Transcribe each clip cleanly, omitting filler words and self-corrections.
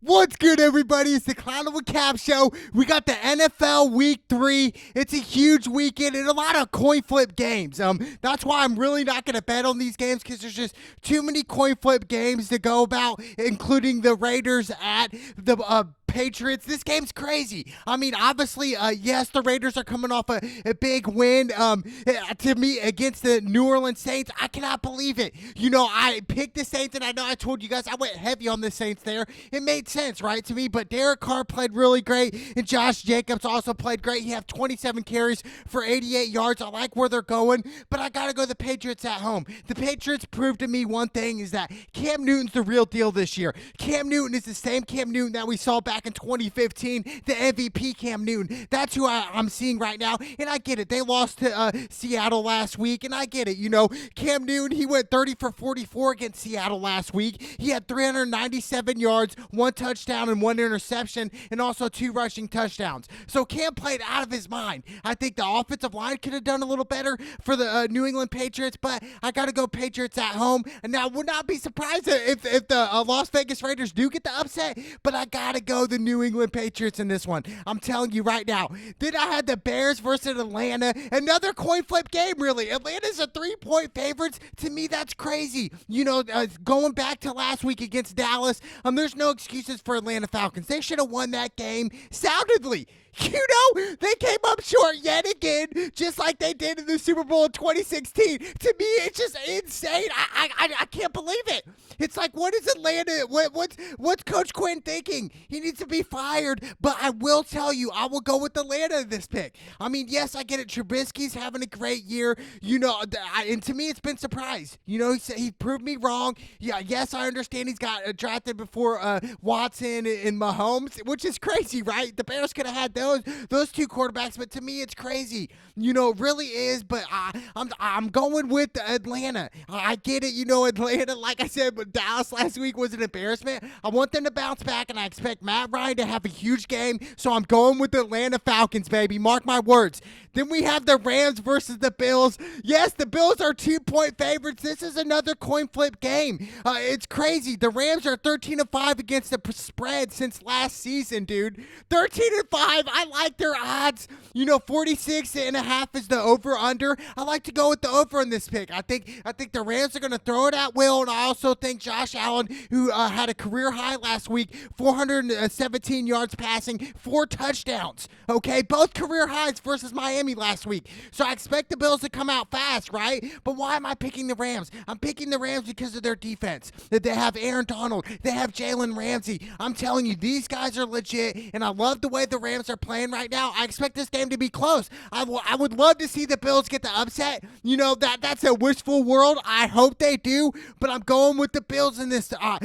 What's good, everybody? It's the Clown with Cap Show. We got the NFL Week 3. It's a huge weekend and a lot of coin flip games. That's why I'm really not going to bet on these games because there's just too many coin flip games to go about, including the Raiders at the Patriots. This game's crazy. I mean, obviously, yes, the Raiders are coming off a big win to me against the New Orleans Saints. I cannot believe it. You know, I picked the Saints, and I know I told you guys I went heavy on the Saints there. It made sense, right, to me, but Derek Carr played really great, and Josh Jacobs also played great. He had 27 carries for 88 yards. I like where they're going, but I got to go the Patriots at home. The Patriots proved to me one thing is that Cam Newton's the real deal this year. Cam Newton is the same Cam Newton that we saw back in 2015, the MVP Cam Newton. That's who I'm seeing right now, and I get it. They lost to Seattle last week, and I get it. You know, Cam Newton, he went 30 for 44 against Seattle last week. He had 397 yards, 1 touchdown, and 1 interception, and also 2 rushing touchdowns. So Cam played out of his mind. I think the offensive line could have done a little better for the New England Patriots, but I got to go Patriots at home. And now I would not be surprised if the Las Vegas Raiders do get the upset, but I got to go the New England Patriots in this one. I'm telling you right now. Then I had the Bears versus Atlanta. Another coin flip game, really. Atlanta's a 3-point favorites. To me, that's crazy. You know, going back to last week against Dallas, there's no excuses for Atlanta Falcons. They should have won that game soundly. You know, they came up short yet again, just like they did in the Super Bowl in 2016. To me, it's just insane. I can't believe it. It's like, what is Atlanta? What's Coach Quinn thinking? He needs to be fired. But I will tell you, I will go with Atlanta in this pick. I mean, yes, I get it. Trubisky's having a great year. You know, and to me, it's been surprise. You know, he proved me wrong. Yeah, yes, I understand he's got drafted before Watson and Mahomes, which is crazy, right? The Bears could have had those two quarterbacks, but to me, it's crazy. You know, it really is. But I'm going with Atlanta. I get it. You know, Atlanta, like I said, but Dallas last week was an embarrassment. I want them to bounce back, and I expect Matt Ryan to have a huge game. So I'm going with the Atlanta Falcons, baby. Mark my words. Then we have the Rams versus the Bills. Yes, the Bills are 2-point favorites. This is another coin flip game. It's crazy. The Rams are 13-5 against the spread since last season, dude. 13-5. I like their odds. You know, 46.5 is the over/under. I like to go with the over in this pick. I think the Rams are going to throw it at will, and I also think Josh Allen, who had a career high last week, 417 yards passing, 4 touchdowns. Okay, both career highs versus Miami last week. So I expect the Bills to come out fast, right? But why am I picking the Rams? I'm picking the Rams because of their defense. That they have Aaron Donald, they have Jalen Ramsey. I'm telling you, these guys are legit, and I love the way the Rams are playing right now. I expect this game to be close. I would love to see the Bills get the upset. You know, that's a wishful world. I hope they do, but I'm going with the Bills in this. I'm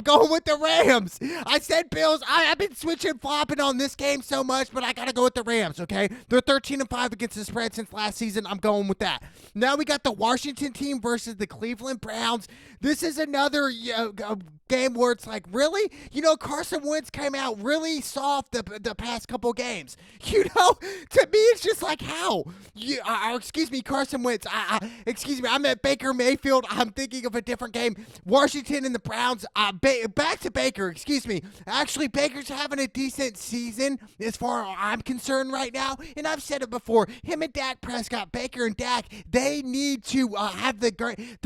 going with the Rams. I said Bills. I've been switching, flopping on this game so much, but I got to go with the Rams, okay? They're 13-5 against the spread since last season. I'm going with that. Now we got the Washington team versus the Cleveland Browns. This is another game where it's like, really? You know, Carson Wentz came out really soft the past couple games. You know, to me, it's just like, how? Excuse me, Carson Wentz. Excuse me, I'm at Baker Mayfield. I'm thinking of a different game. Washington and the Browns. Back to Baker, excuse me. Actually, Baker's having a decent season as far as I'm concerned right now. And I've said it before. Him and Dak Prescott, Baker and Dak, they need to have the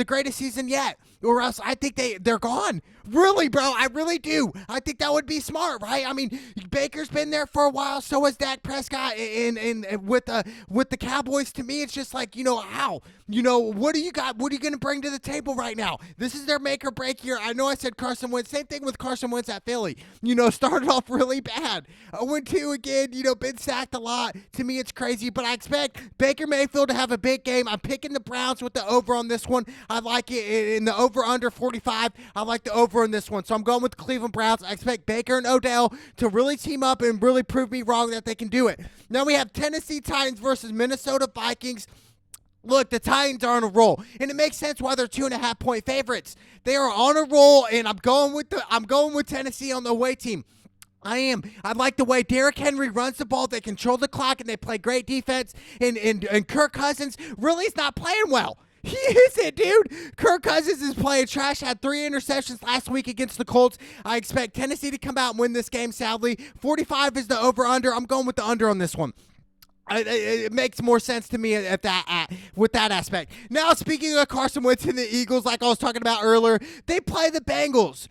greatest season yet. Or else I think they're gone. Really, bro, I really do. I think that would be smart, right? I mean, Baker's been there for a while, so has Dak Prescott, and with the Cowboys. To me, it's just like, you know, how? You know, what do you got? What are you going to bring to the table right now? This is their make or break year. I know I said Carson Wentz. Same thing with Carson Wentz at Philly. You know, started off really bad. 0-2 again, you know, been sacked a lot. To me, it's crazy, but I expect Baker Mayfield to have a big game. I'm picking the Browns with the over on this one. I like it in the over under 45. I like the over in this one. So I'm going with the Cleveland Browns. I expect Baker and Odell to really team up and really prove me wrong that they can do it. Now we have Tennessee Titans versus Minnesota Vikings. Look, the Titans are on a roll, and it makes sense why they're 2.5-point favorites. They are on a roll, and I'm going with Tennessee on the away team. I am. I like the way Derrick Henry runs the ball. They control the clock, and they play great defense. And Kirk Cousins really is not playing well. He isn't, dude. Kirk Cousins is playing trash. Had 3 interceptions last week against the Colts. I expect Tennessee to come out and win this game, sadly. 45 is the over-under. I'm going with the under on this one. It makes more sense to me with that aspect. Now, speaking of Carson Wentz and the Eagles, like I was talking about earlier, they play the Bengals,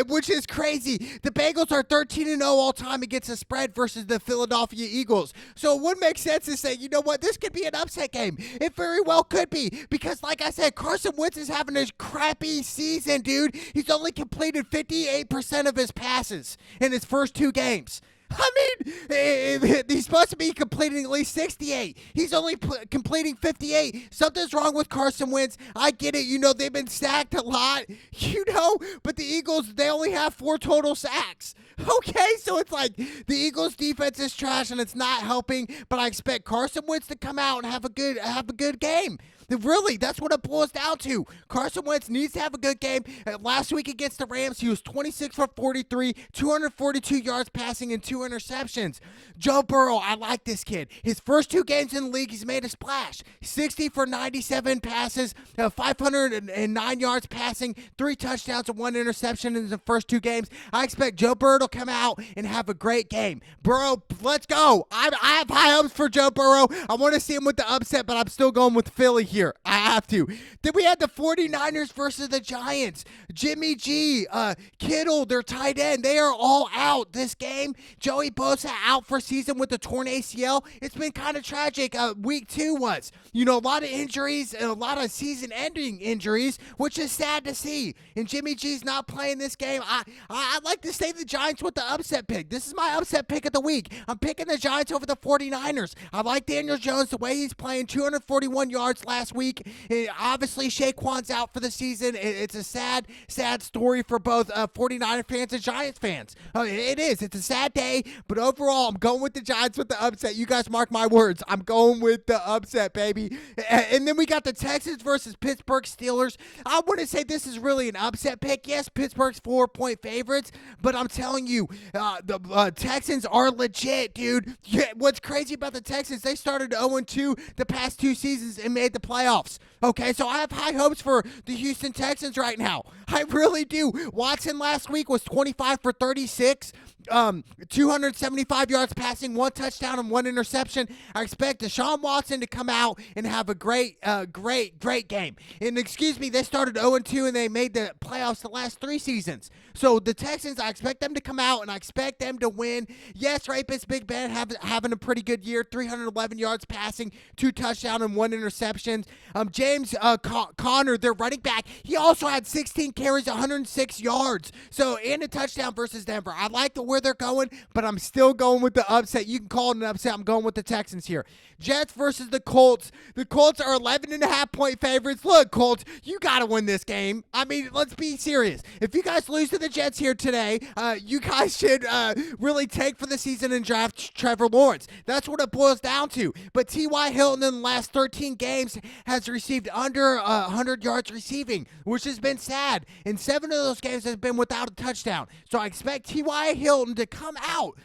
which is crazy. The Bengals are 13-0 all time against the spread versus the Philadelphia Eagles. So it would make sense to say, you know what, this could be an upset game. It very well could be because, like I said, Carson Wentz is having a crappy season, dude. He's only completed 58% of his passes in his first 2 games. I mean, he's supposed to be completing at least 68. He's only completing 58. Something's wrong with Carson Wentz. I get it. You know, they've been sacked a lot, you know, but the Eagles, they only have 4 total sacks. Okay, so it's like the Eagles' defense is trash and it's not helping, but I expect Carson Wentz to come out and have a good game. Really, that's what it boils down to. Carson Wentz needs to have a good game. Last week against the Rams, he was 26 for 43, 242 yards passing, and 2 interceptions. Joe Burrow, I like this kid. His first 2 games in the league, he's made a splash. 60 for 97 passes, 509 yards passing, 3 touchdowns, and 1 interception in the first 2 games. I expect Joe Burrow to come out and have a great game. Burrow, let's go. I have high hopes for Joe Burrow. I want to see him with the upset, but I'm still going with Philly here. I have to. Then we had the 49ers versus the Giants. Jimmy G, Kittle, their tight end, they are all out this game. Joey Bosa out for season with a torn ACL. It's been kind of tragic. Week 2 was. You know, a lot of injuries and a lot of season-ending injuries, which is sad to see. And Jimmy G's not playing this game. I'd like to say the Giants with the upset pick. This is my upset pick of the week. I'm picking the Giants over the 49ers. I like Daniel Jones, the way he's playing, 241 yards last week. Obviously, Saquon's out for the season. It's a sad story for both 49er fans and Giants fans. It is. It's a sad day, but overall, I'm going with the Giants with the upset. You guys mark my words. I'm going with the upset, baby. And then we got the Texans versus Pittsburgh Steelers. I wouldn't say this is really an upset pick. Yes, Pittsburgh's 4-point favorites, but I'm telling you, the Texans are legit, dude. Yeah, what's crazy about the Texans, they started 0-2 the past 2 seasons and made the playoffs. Okay, so I have high hopes for the Houston Texans right now. I really do. Watson last week was 25 for 36, 275 yards passing, 1 touchdown and 1 interception. I expect Deshaun Watson to come out and have a great game. And excuse me, they started 0-2 and they made the playoffs the last 3 seasons. So the Texans, I expect them to come out and I expect them to win. Yes, Rapist Big Ben having a pretty good year, 311 yards passing, 2 touchdowns and 1 interception. James Conner, their running back, he also had 16 carries, 106 yards. So, and a touchdown versus Denver. I like where they're going, but I'm still going with the upset. You can call it an upset. I'm going with the Texans here. Jets versus the Colts. The Colts are 11.5-point favorites. Look, Colts, you got to win this game. I mean, let's be serious. If you guys lose to the Jets here today, you guys should really take for the season and draft Trevor Lawrence. That's what it boils down to. But T.Y. Hilton in the last 13 games has received under 100 yards receiving, which has been sad. And 7 of those games has been without a touchdown. So I expect T.Y. Hilton to come out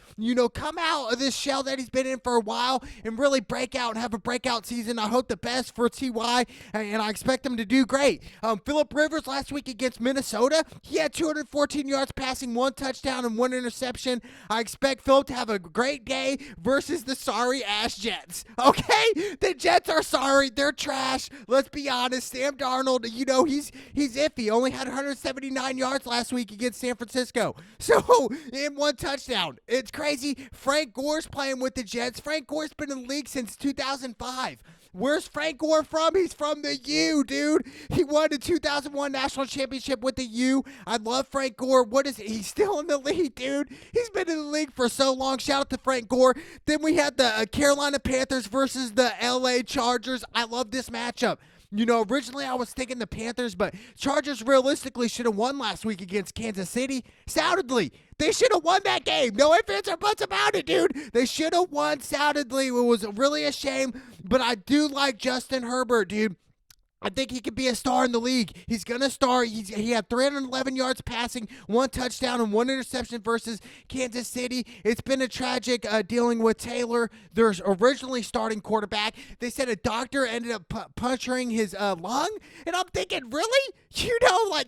of this shell that he's been in for a while and really break out and have a breakout season. I hope the best for T.Y. and I expect him to do great. Phillip Rivers last week against Minnesota, he had 214 yards passing, 1 touchdown and 1 interception. I expect Phillip to have a great day versus the sorry-ass Jets. Okay? The Jets are sorry. They're trash. Let's be honest. Sam Darnold, he's iffy. Only had 179 yards last week against San Francisco. So, in 1 touchdown. It's crazy. Frank Gore's playing with the Jets. Frank Gore's been in the league since 2005. Where's Frank Gore from? He's from the U, dude. He won the 2001 National Championship with the U. I love Frank Gore. What is it? He's still in the league, dude. He's been in the league for so long. Shout out to Frank Gore. Then we had the Carolina Panthers versus the LA Chargers. I love this matchup. Originally I was thinking the Panthers, but Chargers realistically should have won last week against Kansas City. Soundedly, they should have won that game. No ifs, ands, or buts about it, dude. They should have won soundedly. It was really a shame, but I do like Justin Herbert, dude. I think he could be a star in the league. He's going to start. He had 311 yards passing, 1 touchdown, and 1 interception versus Kansas City. It's been a tragic dealing with Taylor, their originally starting quarterback. They said a doctor ended up puncturing his lung, and I'm thinking, really?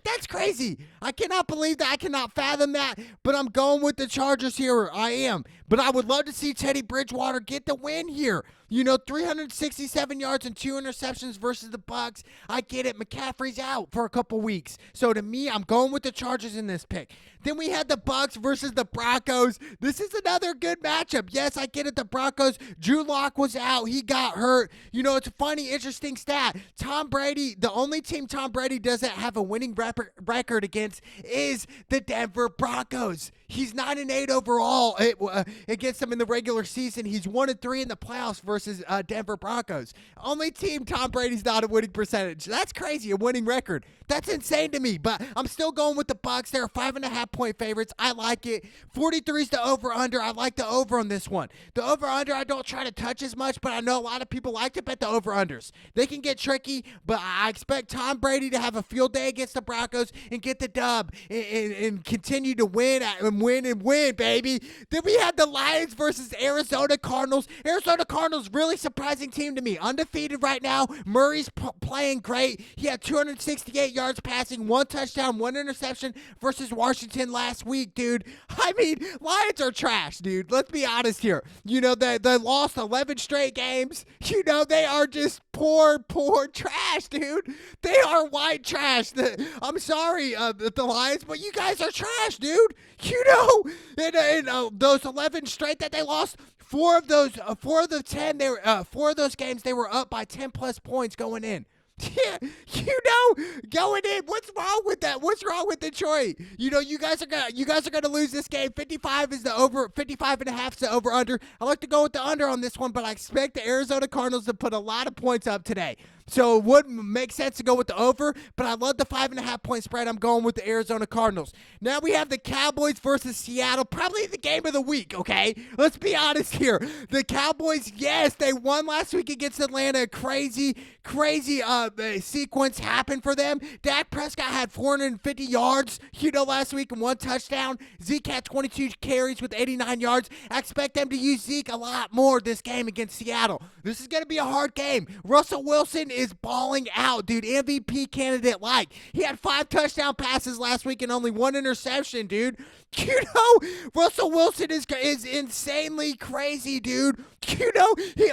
That's crazy. I cannot believe that. I cannot fathom that, but I'm going with the Chargers here. I am. But I would love to see Teddy Bridgewater get the win here. 367 yards and 2 interceptions versus the Bucs. I get it. McCaffrey's out for a couple weeks. So to me, I'm going with the Chargers in this pick. Then we had the Bucs versus the Broncos. This is another good matchup. Yes, I get it. The Broncos, Drew Lock was out. He got hurt. It's a funny, interesting stat. Tom Brady, the only team Tom Brady doesn't have a winning record against is the Denver Broncos. He's 9-8 overall against them in the regular season. He's 1-3 in the playoffs versus Denver Broncos. Only team Tom Brady's not a winning percentage. That's crazy, a winning record. That's insane to me, but I'm still going with the Bucs. They're 5.5-point favorites. I like it. 43 is the over-under. I like the over on this one. The over-under I don't try to touch as much, but I know a lot of people like to bet the over-unders. They can get tricky, but I expect Tom Brady to have a field day against the Broncos and get the dub and continue to win, baby. Then we had the Lions versus Arizona Cardinals. Arizona Cardinals, really surprising team to me. Undefeated right now. Murray's playing great. He had 268 yards passing, 1 touchdown, 1 interception versus Washington last week, dude. I mean, Lions are trash, dude. Let's be honest here. They lost 11 straight games. They are just poor trash, dude. They are white trash. I'm sorry, the Lions, but you guys are trash, dude. Those 11 straight that they lost, 4 of those games they were up by 10 plus points going in. Yeah, going in. What's wrong with that? What's wrong with Detroit? You guys are gonna lose this game. 55 is the over. 55.5 is the over under. I like to go with the under on this one, but I expect the Arizona Cardinals to put a lot of points up today. So it would make sense to go with the over, but I love the 5.5-point spread. I'm going with the Arizona Cardinals. Now we have the Cowboys versus Seattle, probably the game of the week, okay? Let's be honest here. The Cowboys, yes, they won last week against Atlanta. Crazy sequence happened for them. Dak Prescott had 450 yards, last week and 1 touchdown. Zeke had 22 carries with 89 yards. I expect them to use Zeke a lot more this game against Seattle. This is going to be a hard game. Russell Wilson is balling out, dude. MVP candidate like. He had 5 touchdown passes last week and only 1 interception, dude. Russell Wilson is insanely crazy, dude.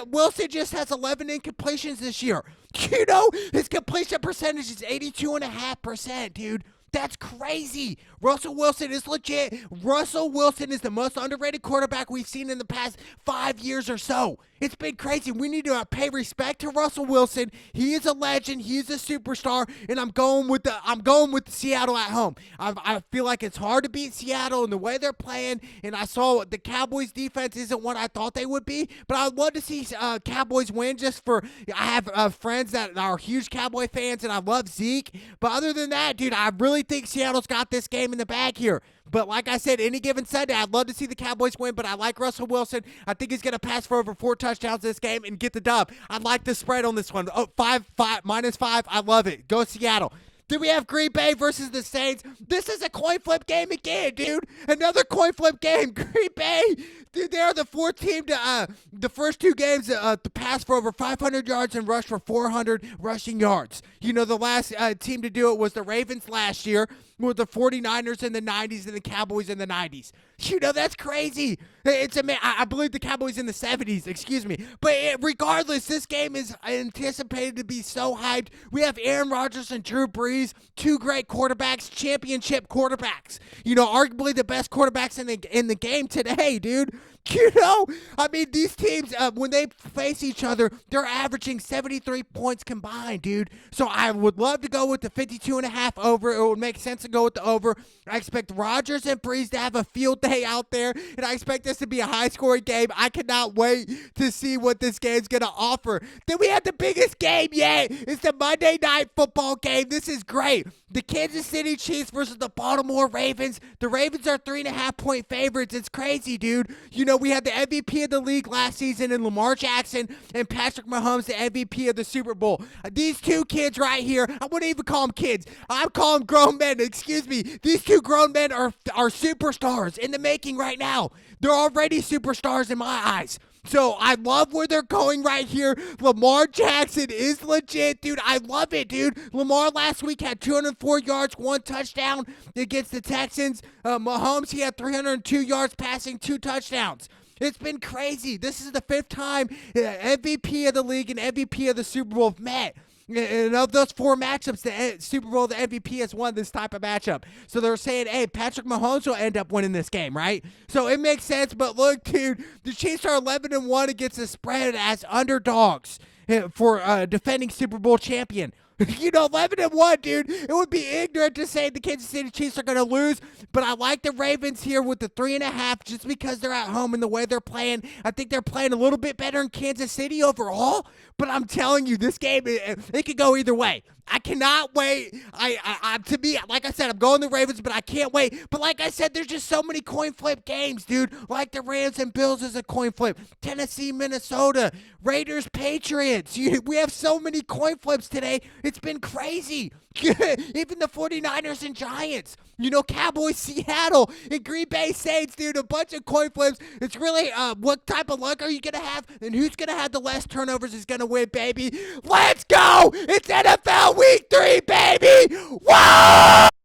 Wilson just has 11 incompletions this year. His completion percentage is 82.5%, dude. That's crazy. Russell Wilson is legit. Russell Wilson is the most underrated quarterback we've seen in the past 5 years or so. It's been crazy. We need to pay respect to Russell Wilson. He is a legend. He is a superstar, and I'm going with the Seattle at home. I feel like it's hard to beat Seattle in the way they're playing, and I saw the Cowboys defense isn't what I thought they would be, but I'd love to see Cowboys win just for I have friends that are huge Cowboy fans, and I love Zeke. But other than that, dude, I really think Seattle's got this game in the bag here. But like I said, any given Sunday, I'd love to see the Cowboys win, but I like Russell Wilson. I think he's going to pass for over 4 touchdowns this game and get the dub. I like the spread on this one. -5. I love it. Go Seattle. Then we have Green Bay versus the Saints. This is a coin flip game again, dude. Another coin flip game. Green Bay, dude, they're the 4th team to the first 2 games to pass for over 500 yards and rush for 400 rushing yards. The last team to do it was the Ravens last year, with the 49ers in the 90s and the Cowboys in the 90s. That's crazy. I believe the Cowboys in the 70s, excuse me. But regardless, this game is anticipated to be so hyped. We have Aaron Rodgers and Drew Brees, 2 great quarterbacks, championship quarterbacks. Arguably the best quarterbacks in the game today, dude. These teams, when they face each other, they're averaging 73 points combined, dude. So I would love to go with the 52.5 over. It would make sense to go with the over. I expect Rodgers and Brees to have a field day out there, and I expect this to be a high-scoring game. I cannot wait to see what this game's going to offer. Then we have the biggest game yet. It's the Monday Night Football game. This is great. The Kansas City Chiefs versus the Baltimore Ravens. The Ravens are 3.5-point favorites. It's crazy, dude. we had the MVP of the league last season in Lamar Jackson and Patrick Mahomes, the MVP of the Super Bowl. These two kids right here, I wouldn't even call them kids. I'm calling them grown men. Excuse me. These two grown men are superstars in the making right now. They're already superstars in my eyes. So I love where they're going right here. Lamar Jackson is legit, dude. I love it, dude. Lamar last week had 204 yards, 1 touchdown against the Texans. Mahomes, he had 302 yards passing, 2 touchdowns. It's been crazy. This is the 5th time MVP of the league and MVP of the Super Bowl have met. And of those 4 matchups, the Super Bowl, the MVP has won this type of matchup. So they're saying, hey, Patrick Mahomes will end up winning this game, right? So it makes sense. But look, dude, the Chiefs are 11-1 against the spread as underdogs for defending Super Bowl champion. 11-1, dude. It would be ignorant to say the Kansas City Chiefs are going to lose, but I like the Ravens here with the 3.5 just because they're at home and the way they're playing. I think they're playing a little bit better in Kansas City overall, but I'm telling you, this game, it could go either way. I cannot wait. To me, like I said, I'm going the Ravens, but I can't wait. But like I said, there's just so many coin flip games, dude. Like the Rams and Bills is a coin flip. Tennessee, Minnesota, Raiders, Patriots. We have so many coin flips today. It's been crazy. Even the 49ers and Giants. Cowboys, Seattle, and Green Bay Saints, dude. A bunch of coin flips. It's really what type of luck are you going to have? And who's going to have the less turnovers is going to win, baby. Let's go. It's NFL Week 3, baby. Whoa!